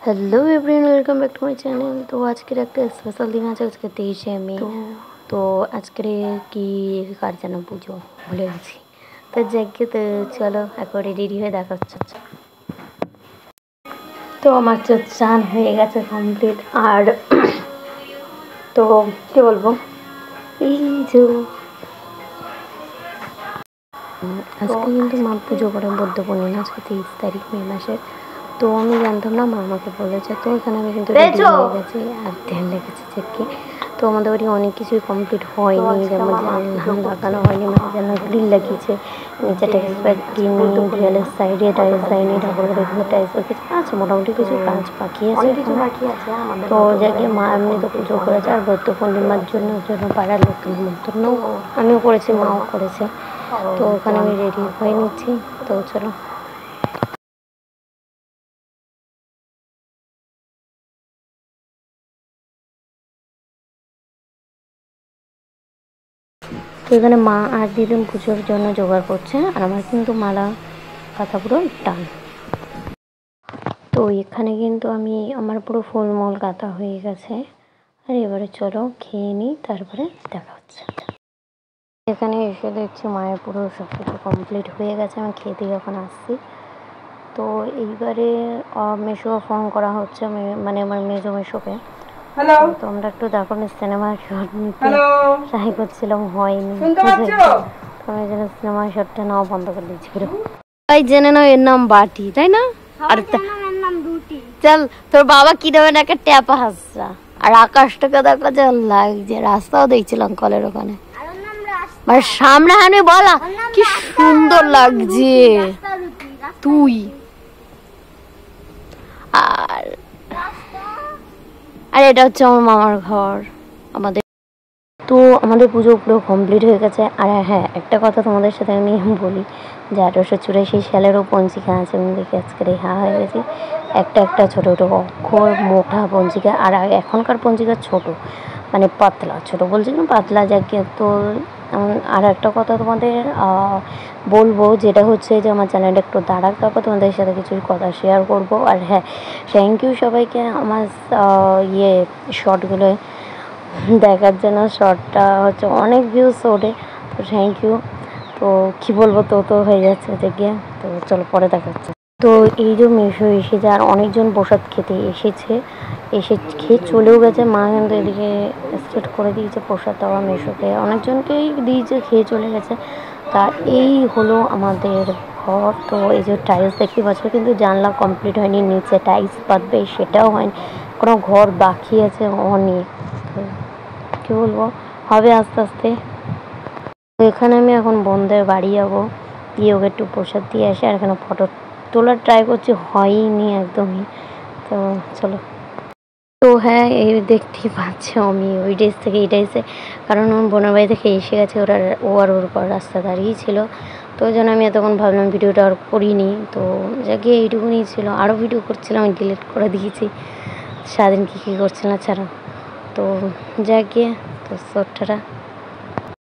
Hello everyone, welcome back to my channel. তো আজকের একটা স্পেশাল দিন আছে, আজকে 23শে মে। তো আজকের কি কার যেন পুজো ভুলে গেছি। তো যাকে তো চলো একবারে রেডি হয়ে দেখা হচ্ছে। তো আমার তো চান হয়ে গেছে কমপ্লিট। আর তো কি বলবো, এই যে আজকে কিন্তু মা পুজো করে বুদ্ধ পূর্ণিমা, আজকে 23 তারিখ মে মাসের। তো আমি জানতাম না, মা আমাকে বলেছে। তো এখানে আমি কিন্তু রেডি হয়ে গেছি আর ধ্যান লেগেছে চেককে। তো আমাদের বাড়ি অনেক কিছুই কমপ্লিট হয়নি, যেমন জানলা লাগানো হয়নি, মানে জানলা গ্রিল লাগিয়েছে, নিচে টাইলস বাকিনি, দেয়ালের সাইডে টাইলস দেয়নি, ঠাকুর ঘরে কিছু টাইলস বাকিয়েছে আছে, মোটামুটি কিছু কাজ বাকি আছে। তো যাকে মা এমনি তো পুজো করেছে, আর বৌদ্ধ পূর্ণিমার জন্য পাড়ার লোককে নিমন্ত্রণ আমিও করেছি, মাও করেছে। তো ওখানে আমি রেডি হয়ে নিচ্ছি। তো চলো। তো এখানে মা আর দিদিন পুজোর জন্য জোগাড় করছে, আর আমার কিন্তু মালা কাঁথা পুরো টান। তো এখানে কিন্তু আমার পুরো ফুলমল কাঁথা হয়ে গেছে। আর এবারে চলো খেয়ে নিই, তারপরে দেখা হচ্ছে। এখানে এসে দেখছি মায়ের পুরো সব কিছু কমপ্লিট হয়ে গেছে, আমি খেতে যখন আসছি। তো এইবারে মেশো ফোন করা হচ্ছে, মানে আমার মেশোকে। হ্যালো, তোমরা একটু দেখো, আমি সিনেমার শট নিতে ট্রাই করছিলাম, হয়নি। তো আমি যেন সিনেমার শটটা নাও বন্ধ করে দিচ্ছি পুরো। তাই জেনে নাও, এর নাম বাটি, তাই না? আর চল, তোর বাবা কি দেবে একটা ট্যাপা হাসছা, আর আকাশটাকে দেখা যা লাগছে, রাস্তাও দেখছিলাম কলের ওখানে, মানে সামনে হানি বলা কি সুন্দর লাগছে তুই। আর এটা হচ্ছে আমার মামার ঘর। আমাদের পুজো পুরো কমপ্লিট হয়ে গেছে। আর হ্যাঁ, একটা কথা তোমাদের সাথে আমি বলি, যে 1884 সালেরও পঞ্জিকা আছে, আমি দেখে আজকের হয়ে গেছি। একটা ছোটো ছোটো অক্ষর মোটা পঞ্জিকা, আর এখনকার পঞ্জিকা ছোট, মানে পাতলা, ছোট বলছি না পাতলা যাকে। তো আর একটা কথা তোমাদের বলবো, যেটা হচ্ছে যে আমার চ্যানেলটা একটু দাঁড়াক, তারপর তোমাদের সাথে কিছু কথা শেয়ার করব। আর হ্যাঁ, থ্যাংক ইউ সবাইকে আমার শর্টগুলো দেখার জন্য। শর্টটা হচ্ছে অনেক ভিউজ ওঠে, তো থ্যাংক ইউ। তো কী বলবো, তো হয়ে যাচ্ছে দেখে। তো চলো পরে দেখাচ্ছে। তো এই যে মেশো এসে যে আর অনেকজন প্রসাদ খেতে এসে খেয়ে চলেও গেছে। মা কিন্তু এদিকে স্টার্ট করে দিয়েছে প্রসাদ দেওয়া, মেশোকে অনেকজনকেই দিয়েছে, খেয়ে চলে গেছে। তা এই হলো আমাদের ঘর। তো এই যে টাইলস দেখতে পাচ্ছ, কিন্তু জানলা কমপ্লিট হয়নি, নিচে টাইলস বাঁধবে সেটাও হয়নি, কোনো ঘর বাকি আছে অনেক। তো কী বলবো, হবে আস্তে আস্তে। তো এখানে আমি এখন বোনদের বাড়ি যাবো, গিয়ে ওকে একটু প্রসাদ দিয়ে আসি। আর এখানে ফটো তোলার ট্রাই করছি, হয়নি একদমই। তো চলো। তো হ্যাঁ, এই দেখতেই পাচ্ছ আমি ওই ড্রেস থেকে এই ড্রেসে, কারণ আমার বোনের বাড়ি থেকে এসে গেছে, ওর পর রাস্তা দাঁড়িয়ে ছিল। তো ওই জন্য আমি এতক্ষণ ভাবলাম ভিডিওটা আর করিনি। তো যাকে এইটুকুনি ছিল, আরও ভিডিও করছিলাম, আমি ডিলিট করে দিয়েছি, সারাদিন কী করছিলাম ছাড়া। তো যাকে, তো ছোট্টটা